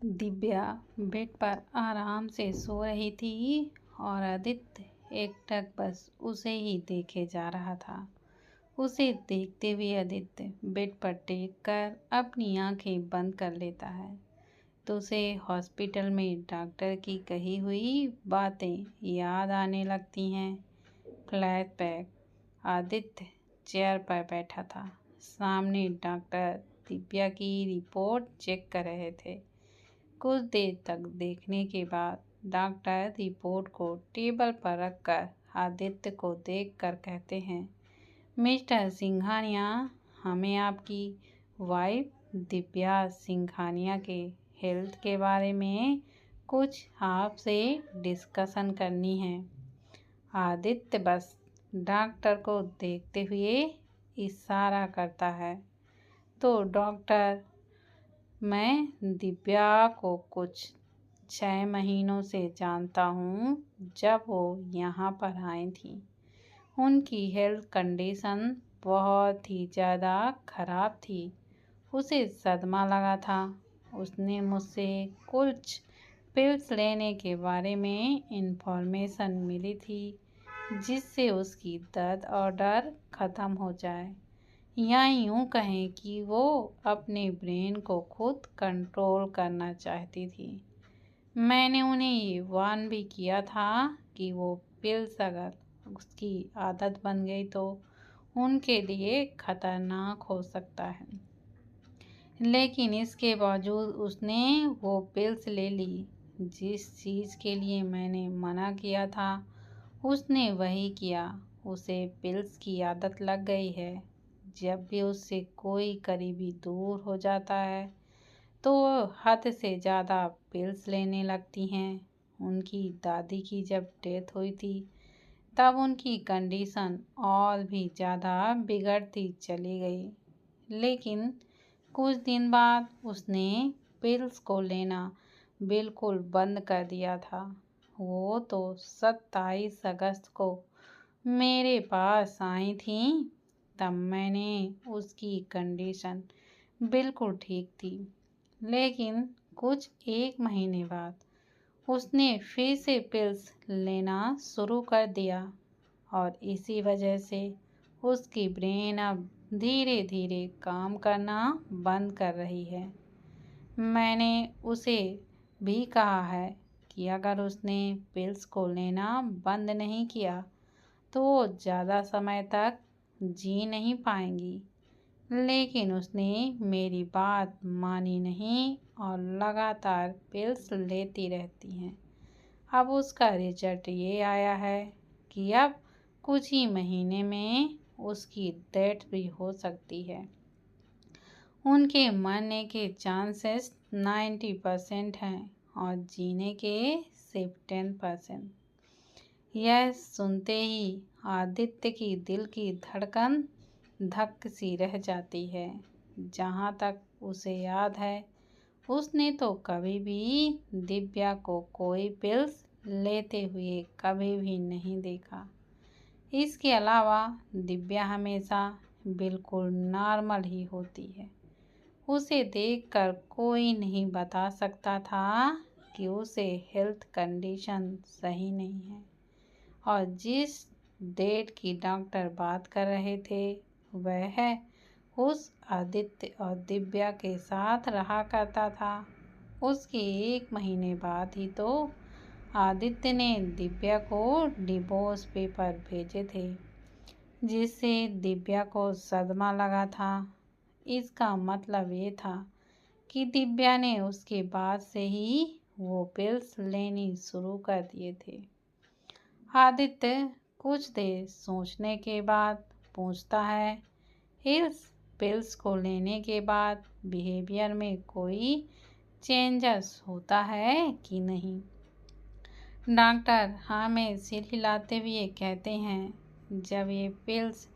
Divya bed पर आराम से सो रही थी और आदित्य एकटक बस उसे ही देखे जा रहा था। उसे देखते हुए आदित्य बेड पर टेक कर अपनी आंखें बंद कर लेता है तो उसे हॉस्पिटल में डॉक्टर की कही हुई बातें याद आने लगती हैं। फ्लैशबैक। आदित्य चेयर पर बैठा था। सामने डॉक्टर दिव्या की रिपोर्ट चेक कर रहे थे। कुछ देर तक देखने के बाद डॉक्टर रिपोर्ट को टेबल पर रखकर आदित्य को देखकर कहते हैं, मिस्टर सिंघानिया, हमें आपकी वाइफ दिव्या सिंघानिया के हेल्थ के बारे में कुछ आपसे डिस्कशन करनी है। आदित्य बस डॉक्टर को देखते हुए इशारा करता है तो डॉक्टर, मैं दिव्या को कुछ 6 महीनों से जानता हूँ। जब वो यहाँ पर आई थी उनकी हेल्थ कंडीशन बहुत ही ज़्यादा खराब थी। उसे सदमा लगा था। उसने मुझसे कुछ पिल्स लेने के बारे में इंफॉर्मेशन मिली थी जिससे उसकी दर्द और डर ख़त्म हो जाए, या यूँ कहें कि वो अपने ब्रेन को खुद कंट्रोल करना चाहती थी। मैंने उन्हें ये वार्न भी किया था कि वो पिल्स अगर उसकी आदत बन गई तो उनके लिए खतरनाक हो सकता है, लेकिन इसके बावजूद उसने वो पिल्स ले ली। जिस चीज़ के लिए मैंने मना किया था उसने वही किया। उसे पिल्स की आदत लग गई है। जब भी उससे कोई करीबी दूर हो जाता है तो वो हद से ज़्यादा पिल्स लेने लगती हैं। उनकी दादी की जब डेथ हुई थी तब उनकी कंडीशन और भी ज़्यादा बिगड़ती चली गई, लेकिन कुछ दिन बाद उसने पिल्स को लेना बिल्कुल बंद कर दिया था। वो तो 27 अगस्त को मेरे पास आई थी। तब मैंने उसकी कंडीशन बिल्कुल ठीक थी, लेकिन कुछ 1 महीने बाद उसने फिर से पिल्स लेना शुरू कर दिया और इसी वजह से उसकी ब्रेन अब धीरे धीरे काम करना बंद कर रही है। मैंने उसे भी कहा है कि अगर उसने पिल्स को लेना बंद नहीं किया तो वो ज़्यादा समय तक जी नहीं पाएंगी, लेकिन उसने मेरी बात मानी नहीं और लगातार पिल्स लेती रहती हैं। अब उसका रिजल्ट ये आया है कि अब कुछ ही महीने में उसकी डेथ भी हो सकती है। उनके मरने के चांसेस 90% हैं और जीने के सिर्फ 10%। यह सुनते ही आदित्य की दिल की धड़कन धक सी रह जाती है। जहाँ तक उसे याद है उसने तो कभी भी दिव्या को कोई पिल्स लेते हुए कभी भी नहीं देखा। इसके अलावा दिव्या हमेशा बिल्कुल नॉर्मल ही होती है। उसे देखकर कोई नहीं बता सकता था कि उसे हेल्थ कंडीशन सही नहीं है। और जिस डेट की डॉक्टर बात कर रहे थे वह है उस आदित्य और दिव्या के साथ रहा करता था। उसके 1 महीने बाद ही तो आदित्य ने दिव्या को डिवोर्स पेपर भेजे थे, जिससे दिव्या को सदमा लगा था। इसका मतलब ये था कि दिव्या ने उसके बाद से ही वो पिल्स लेनी शुरू कर दिए थे। आदित्य कुछ देर सोचने के बाद पूछता है, इस पिल्स को लेने के बाद बिहेवियर में कोई चेंजेस होता है कि नहीं? डॉक्टर हमें सिर हिलाते हुए कहते हैं, जब ये पिल्स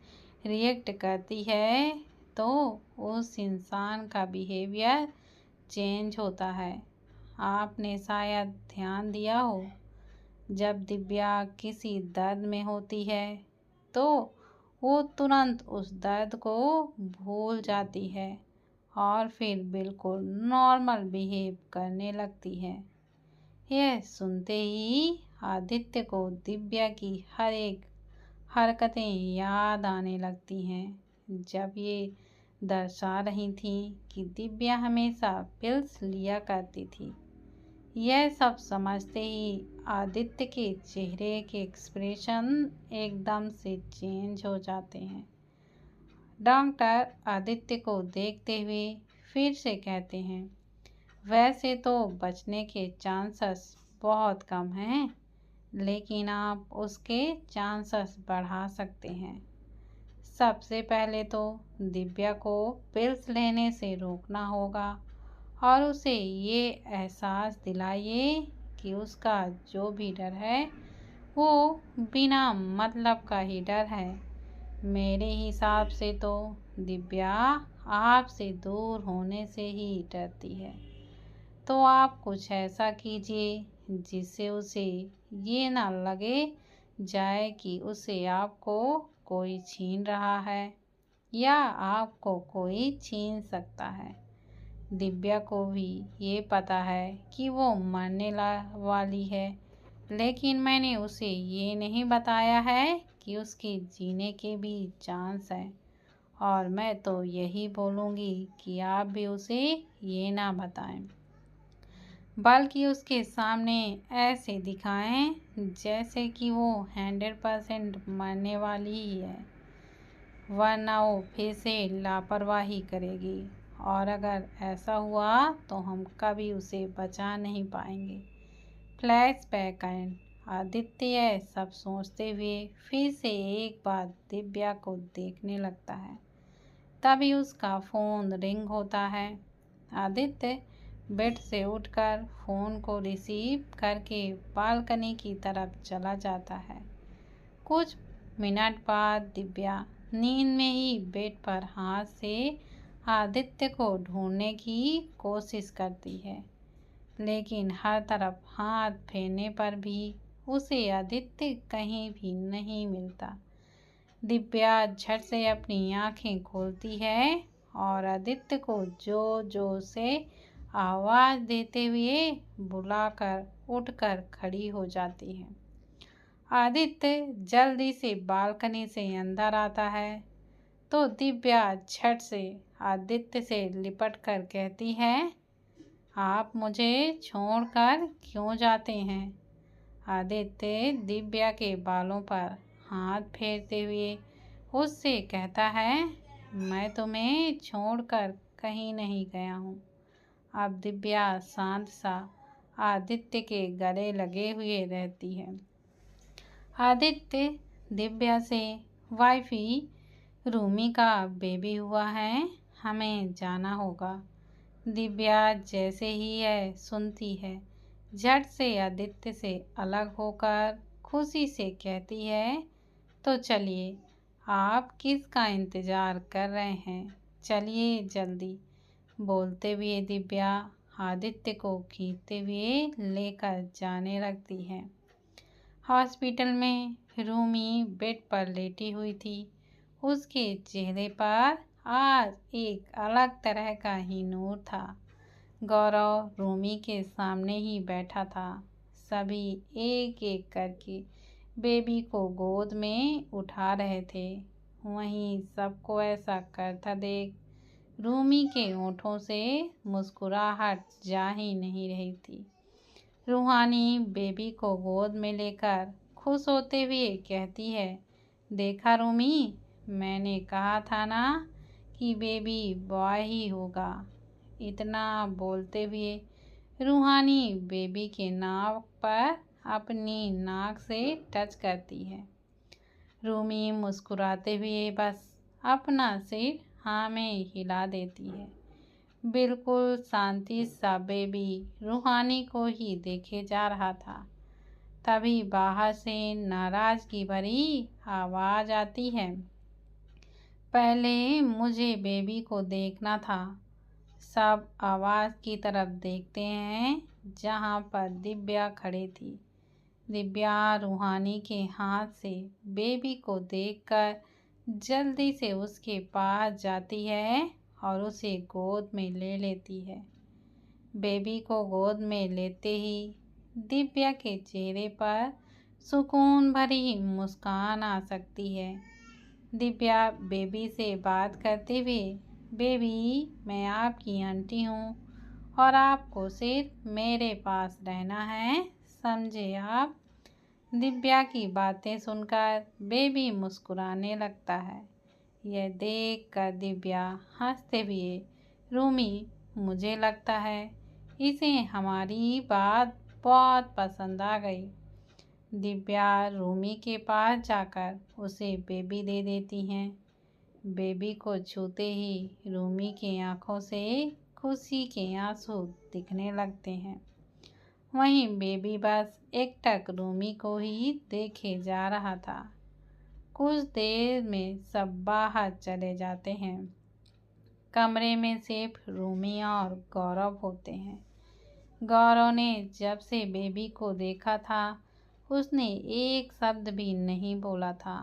रिएक्ट करती है तो उस इंसान का बिहेवियर चेंज होता है। आपने शायद ध्यान दिया हो, जब दिव्या किसी दर्द में होती है तो वो तुरंत उस दर्द को भूल जाती है और फिर बिल्कुल नॉर्मल बिहेव करने लगती है। यह सुनते ही आदित्य को दिव्या की हर एक हरकतें याद आने लगती हैं, जब ये दर्शा रही थी कि दिव्या हमेशा पिल्स लिया करती थी। यह सब समझते ही आदित्य के चेहरे के एक्सप्रेशन एकदम से चेंज हो जाते हैं। डॉक्टर आदित्य को देखते हुए फिर से कहते हैं, वैसे तो बचने के चांसेस बहुत कम हैं, लेकिन आप उसके चांसेस बढ़ा सकते हैं। सबसे पहले तो दिव्या को पिल्स लेने से रोकना होगा और उसे ये एहसास दिलाइए कि उसका जो भी डर है वो बिना मतलब का ही डर है। मेरे हिसाब से तो दिव्या आपसे दूर होने से ही डरती है, तो आप कुछ ऐसा कीजिए जिससे उसे ये ना लगे जाए कि उसे आपको कोई छीन रहा है या आपको कोई छीन सकता है। दिव्या को भी ये पता है कि वो मरने वाली है, लेकिन मैंने उसे ये नहीं बताया है कि उसके जीने के भी चांस हैं। और मैं तो यही बोलूँगी कि आप भी उसे ये ना बताएं, बल्कि उसके सामने ऐसे दिखाएं जैसे कि वो 100% मरने वाली ही है, वरना वो फिर से लापरवाही करेगी और अगर ऐसा हुआ तो हम कभी उसे बचा नहीं पाएंगे। फ्लैशबैक एंड आदित्य सब सोचते हुए फिर से एक बार दिव्या को देखने लगता है। तभी उसका फ़ोन रिंग होता है। आदित्य बेड से उठकर फ़ोन को रिसीव करके बालकनी की तरफ चला जाता है। कुछ मिनट बाद दिव्या नींद में ही बेड पर हाथ से आदित्य को ढूंढने की कोशिश करती है, लेकिन हर तरफ हाथ फेरने पर भी उसे आदित्य कहीं भी नहीं मिलता। दिव्या झट से अपनी आंखें खोलती है और आदित्य को जोर से आवाज़ देते हुए बुलाकर उठकर खड़ी हो जाती है। आदित्य जल्दी से बालकनी से अंदर आता है तो दिव्या झट से आदित्य से लिपट कर कहती है, आप मुझे छोड़कर क्यों जाते हैं? आदित्य दिव्या के बालों पर हाथ फेरते हुए उससे कहता है, मैं तुम्हें छोड़कर कहीं नहीं गया हूँ। अब दिव्या शांत सा आदित्य के गले लगे हुए रहती है। आदित्य दिव्या से, वाइफी रूमी का बेबी हुआ है, हमें जाना होगा। दिव्या जैसे ही यह सुनती है झट से आदित्य से अलग होकर खुशी से कहती है, तो चलिए, आप किसका इंतज़ार कर रहे हैं, चलिए जल्दी। बोलते हुए दिव्या आदित्य को खींचते हुए लेकर जाने लगती है। हॉस्पिटल में रूमी बेड पर लेटी हुई थी। उसके चेहरे पर आज एक अलग तरह का ही नूर था। गौरव रूमी के सामने ही बैठा था। सभी एक एक करके बेबी को गोद में उठा रहे थे। वहीं सबको ऐसा करता देख रूमी के होठों से मुस्कुराहट जा ही नहीं रही थी। रूहानी बेबी को गोद में लेकर खुश होते हुए कहती है, देखा रूमी, मैंने कहा था ना कि बेबी बॉय ही होगा। इतना बोलते हुए रूहानी बेबी के नाक पर अपनी नाक से टच करती है। रूमी मुस्कुराते हुए बस अपना सिर हाँ में हिला देती है। बिल्कुल शांति सा बेबी रूहानी को ही देखे जा रहा था। तभी बाहर से नाराज़गी भरी आवाज़ आती है, पहले मुझे बेबी को देखना था। सब आवाज़ की तरफ देखते हैं जहाँ पर दिव्या खड़ी थी। दिव्या रूहानी के हाथ से बेबी को देखकर जल्दी से उसके पास जाती है और उसे गोद में ले लेती है। बेबी को गोद में लेते ही दिव्या के चेहरे पर सुकून भरी मुस्कान आ सकती है। दिव्या बेबी से बात करते हुए, बेबी मैं आपकी आंटी हूँ और आपको सिर्फ मेरे पास रहना है, समझे आप। दिव्या की बातें सुनकर बेबी मुस्कुराने लगता है। यह देखकर दिव्या हंसते हुए, रूमी मुझे लगता है इसे हमारी बात बहुत पसंद आ गई। दिव्या रूमी के पास जाकर उसे बेबी दे देती हैं। बेबी को छूते ही रूमी की आंखों से खुशी के आंसू दिखने लगते हैं। वहीं बेबी बस एकटक रूमी को ही देखे जा रहा था। कुछ देर में सब बाहर चले जाते हैं। कमरे में सिर्फ रूमी और गौरव होते हैं। गौरव ने जब से बेबी को देखा था उसने एक शब्द भी नहीं बोला था,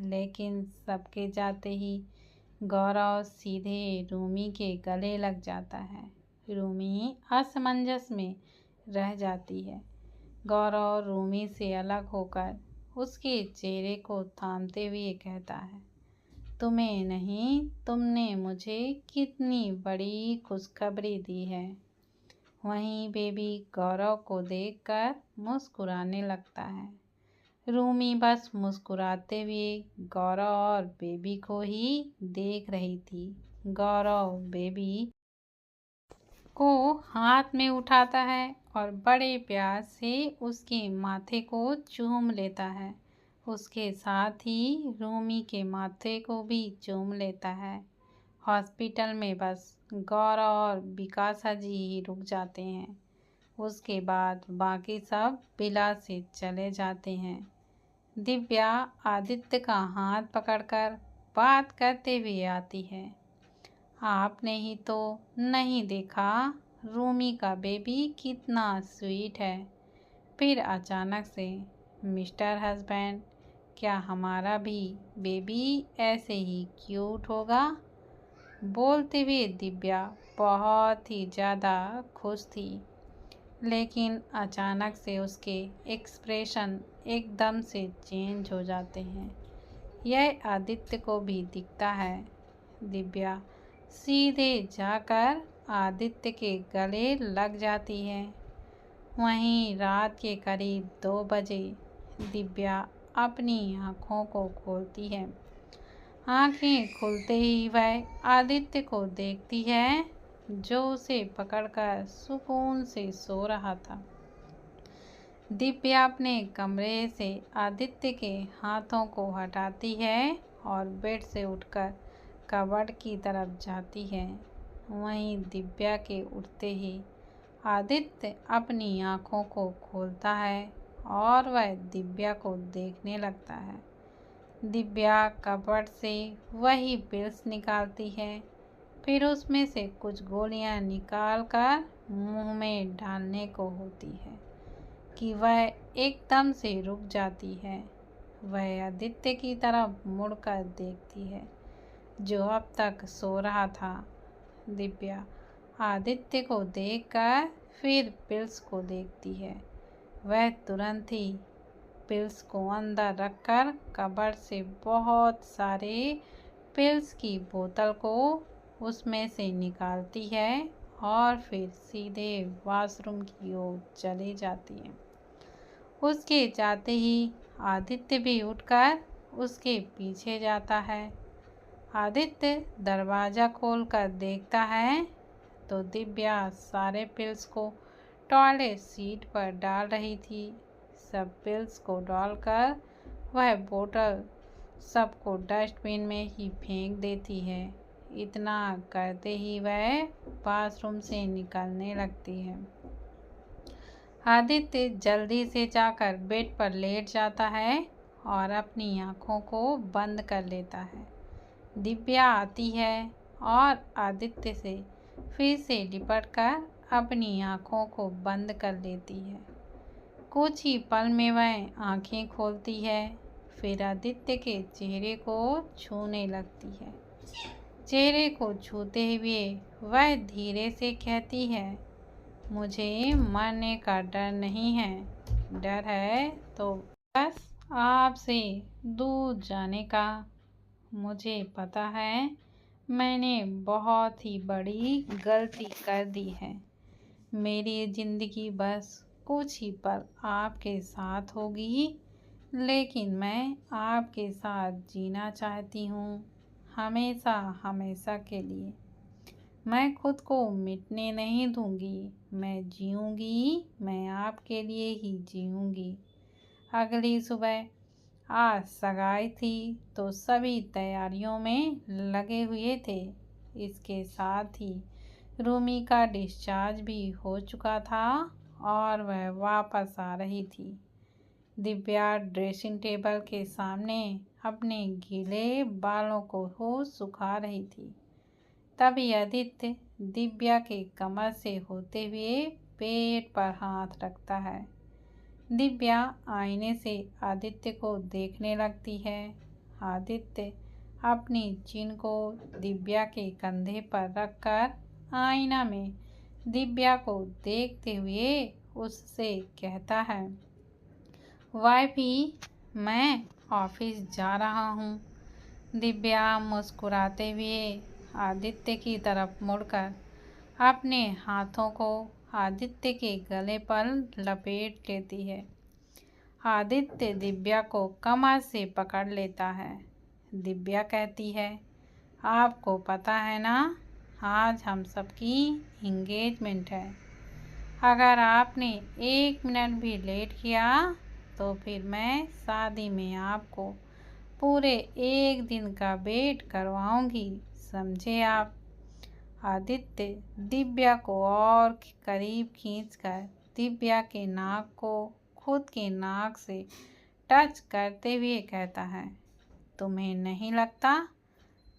लेकिन सबके जाते ही गौरव सीधे रूमी के गले लग जाता है। रूमी असमंजस में रह जाती है। गौरव रूमी से अलग होकर उसके चेहरे को थामते हुए कहता है, तुम्हें नहीं, तुमने मुझे कितनी बड़ी खुशखबरी दी है। वहीं बेबी गौरव को देखकर मुस्कुराने लगता है। रूमी बस मुस्कुराते हुए गौरव और बेबी को ही देख रही थी। गौरव बेबी को हाथ में उठाता है और बड़े प्यार से उसके माथे को चूम लेता है। उसके साथ ही रूमी के माथे को भी चूम लेता है। हॉस्पिटल में बस गौरव और विकासा जी ही रुक जाते हैं। उसके बाद बाकी सब विला से चले जाते हैं। दिव्या आदित्य का हाथ पकड़कर बात करते हुए आती है। आपने ही तो नहीं देखा रूमी का बेबी कितना स्वीट है। फिर अचानक से, मिस्टर हस्बैंड, क्या हमारा भी बेबी ऐसे ही क्यूट होगा? बोलते हुए दिव्या बहुत ही ज़्यादा खुश थी, लेकिन अचानक से उसके एक्सप्रेशन एकदम से चेंज हो जाते हैं। यह आदित्य को भी दिखता है। दिव्या सीधे जाकर आदित्य के गले लग जाती है। वहीं रात के करीब 2 बजे दिव्या अपनी आँखों को खोलती है। आँखें खुलते ही वह आदित्य को देखती है, जो उसे पकड़कर सुकून से सो रहा था। दिव्या अपने कमरे से आदित्य के हाथों को हटाती है और बेड से उठकर कबर्ड की तरफ जाती है। वहीं दिव्या के उठते ही आदित्य अपनी आँखों को खोलता है और वह दिव्या को देखने लगता है। दिव्या कबर्ड से वही पिल्स निकालती है, फिर उसमें से कुछ गोलियां निकालकर मुंह में डालने को होती है कि वह एकदम से रुक जाती है। वह आदित्य की तरफ मुड़कर देखती है, जो अब तक सो रहा था। दिव्या आदित्य को देखकर फिर पिल्स को देखती है। वह तुरंत ही पिल्स को अंदर रखकर कबर्ड से बहुत सारे पिल्स की बोतल को उसमें से निकालती है और फिर सीधे वॉशरूम की ओर चली जाती है। उसके जाते ही आदित्य भी उठकर उसके पीछे जाता है। आदित्य दरवाज़ा खोलकर देखता है तो दिव्या सारे पिल्स को टॉयलेट सीट पर डाल रही थी। सब पिल्स को डालकर वह बोतल सबको डस्टबिन में ही फेंक देती है। इतना करते ही वह बाथरूम से निकलने लगती है। आदित्य जल्दी से जाकर बेड पर लेट जाता है और अपनी आँखों को बंद कर लेता है। दिव्या आती है और आदित्य से फिर से लिपटकर अपनी आँखों को बंद कर लेती है। कुछ ही पल में वह आँखें खोलती है, फिर आदित्य के चेहरे को छूने लगती है। चेहरे को छूते हुए वह धीरे से कहती है, मुझे मरने का डर नहीं है, डर है तो बस आपसे दूर जाने का। मुझे पता है मैंने बहुत ही बड़ी गलती कर दी है। मेरी ज़िंदगी बस कुछ ही पल आपके साथ होगी, लेकिन मैं आपके साथ जीना चाहती हूँ, हमेशा हमेशा के लिए। मैं खुद को मिटने नहीं दूँगी, मैं जीऊँगी, मैं आपके लिए ही जीऊँगी। अगली सुबह आज सगाई थी तो सभी तैयारियों में लगे हुए थे। इसके साथ ही रूमी का डिस्चार्ज भी हो चुका था और वह वापस आ रही थी। दिव्या ड्रेसिंग टेबल के सामने अपने गीले बालों को सुखा रही थी। तभी आदित्य दिव्या के कमर से होते हुए पेट पर हाथ रखता है। दिव्या आईने से आदित्य को देखने लगती है। आदित्य अपनी चिन को दिव्या के कंधे पर रखकर आईना में दिव्या को देखते हुए उससे कहता है, वाइफी, मैं ऑफिस जा रहा हूँ। दिव्या मुस्कुराते हुए आदित्य की तरफ मुड़कर अपने हाथों को आदित्य के गले पर लपेट लेती है। आदित्य दिव्या को कमर से पकड़ लेता है। दिव्या कहती है, आपको पता है ना, आज हम सबकी इंगेजमेंट है। अगर आपने 1 मिनट भी लेट किया तो फिर मैं शादी में आपको पूरे 1 दिन का वेट करवाऊंगी, समझे आप। आदित्य दिव्या को और करीब खींचकर दिव्या के नाक को खुद के नाक से टच करते हुए कहता है, तुम्हें नहीं लगता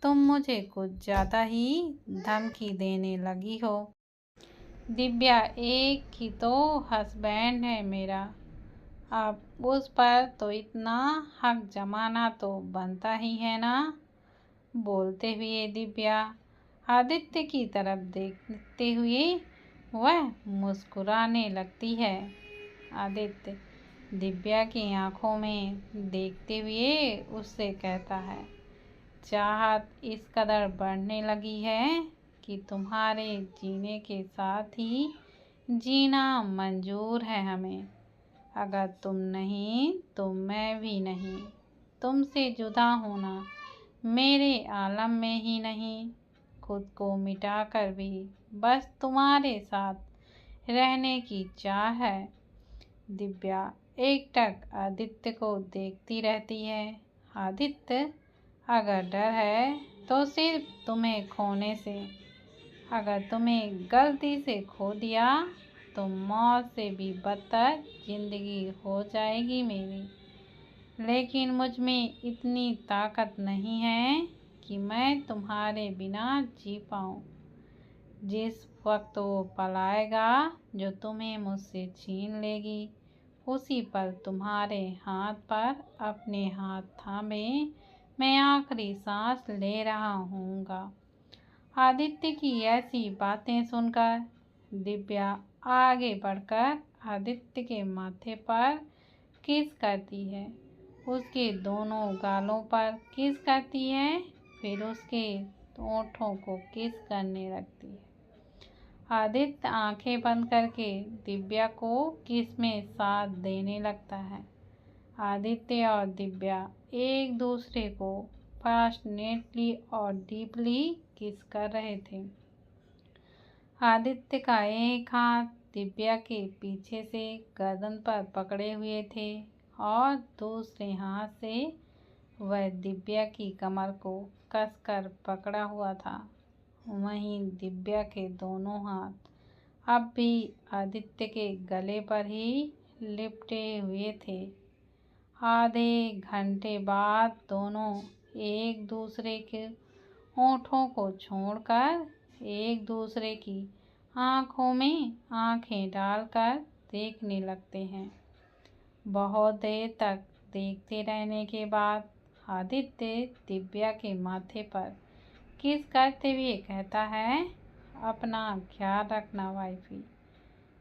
तुम मुझे कुछ ज़्यादा ही धमकी देने लगी हो। दिव्या एक ही तो हस्बैंड है मेरा, अब उस पर तो इतना हक जमाना तो बनता ही है ना। बोलते हुए दिव्या आदित्य की तरफ देखते हुए वह मुस्कुराने लगती है। आदित्य दिव्या की आंखों में देखते हुए उससे कहता है, चाहत इस कदर बढ़ने लगी है कि तुम्हारे जीने के साथ ही जीना मंजूर है हमें। अगर तुम नहीं तो मैं भी नहीं। तुमसे जुदा होना मेरे आलम में ही नहीं, खुद को मिटाकर भी बस तुम्हारे साथ रहने की चाह है। दिव्या एकटक आदित्य को देखती रहती है। आदित्य, अगर डर है तो सिर्फ तुम्हें खोने से। अगर तुम्हें गलती से खो दिया तो मौत से भी बदतर जिंदगी हो जाएगी मेरी। लेकिन मुझ में इतनी ताकत नहीं है कि मैं तुम्हारे बिना जी पाऊँ। जिस वक्त वो पल आएगा जो तुम्हें मुझसे छीन लेगी, उसी पल तुम्हारे हाथ पर अपने हाथ थामे मैं आखिरी सांस ले रहा हूँगा। आदित्य की ऐसी बातें सुनकर दिव्या आगे बढ़कर आदित्य के माथे पर किस करती है, उसके दोनों गालों पर किस करती है, फिर उसके होठों को किस करने लगती है। आदित्य आंखें बंद करके दिव्या को किस में साथ देने लगता है। आदित्य और दिव्या एक दूसरे को पैशनेटली और डीपली किस कर रहे थे। आदित्य का एक हाथ दिव्या के पीछे से गर्दन पर पकड़े हुए थे और दूसरे हाथ से वह दिव्या की कमर को कसकर पकड़ा हुआ था। वहीं दिव्या के दोनों हाथ अब भी आदित्य के गले पर ही लिपटे हुए थे। आधे घंटे बाद दोनों एक दूसरे के होठों को छोड़कर एक दूसरे की आंखों में आंखें डालकर देखने लगते हैं। बहुत देर तक देखते रहने के बाद आदित्य दिव्या के माथे पर किस करते हुए कहता है, अपना ख्याल रखना वाइफी।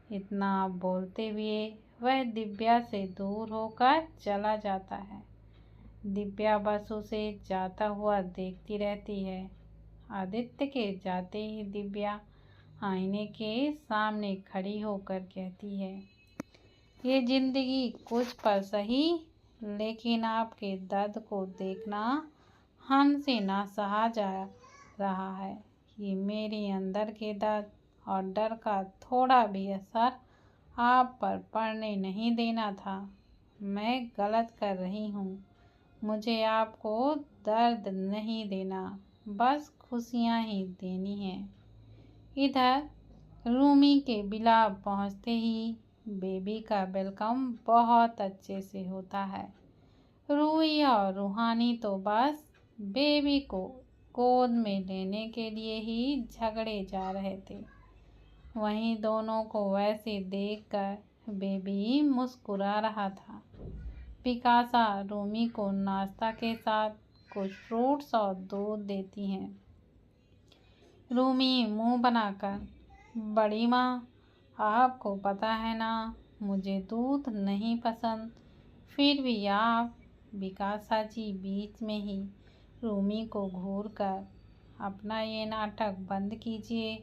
इतना बोलते हुए वह दिव्या से दूर होकर चला जाता है। दिव्या बस उसे जाता हुआ देखती रहती है। आदित्य के जाते ही दिव्या आईने के सामने खड़ी होकर कहती है, ये जिंदगी कुछ पर सही, लेकिन आपके दर्द को देखना हमसे ना सहा जा रहा है। ये मेरे अंदर के दर्द और डर का थोड़ा भी असर आप पर पड़ने नहीं देना था। मैं गलत कर रही हूँ। मुझे आपको दर्द नहीं देना, बस खुशियाँ ही देनी है। इधर रूमी के बिलाप पहुँचते ही बेबी का वेलकम बहुत अच्छे से होता है। रूही और रूहानी तो बस बेबी को गोद में लेने के लिए ही झगड़े जा रहे थे। वहीं दोनों को वैसे देखकर बेबी मुस्कुरा रहा था। पिकासा रूमी को नाश्ता के साथ कुछ फ्रूट्स और दूध देती हैं। रूमी मुंह बनाकर, बड़ी माँ, आपको पता है ना मुझे दूध नहीं पसंद, फिर भी आप। पिकासा जी बीच में ही रूमी को घूरकर, अपना ये नाटक बंद कीजिए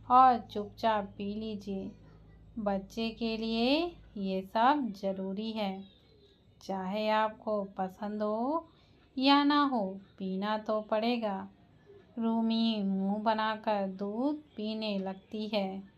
और चुपचाप पी लीजिए। बच्चे के लिए ये सब ज़रूरी है। चाहे आपको पसंद हो या ना हो, पीना तो पड़ेगा। रूमी मुंह बनाकर दूध पीने लगती है।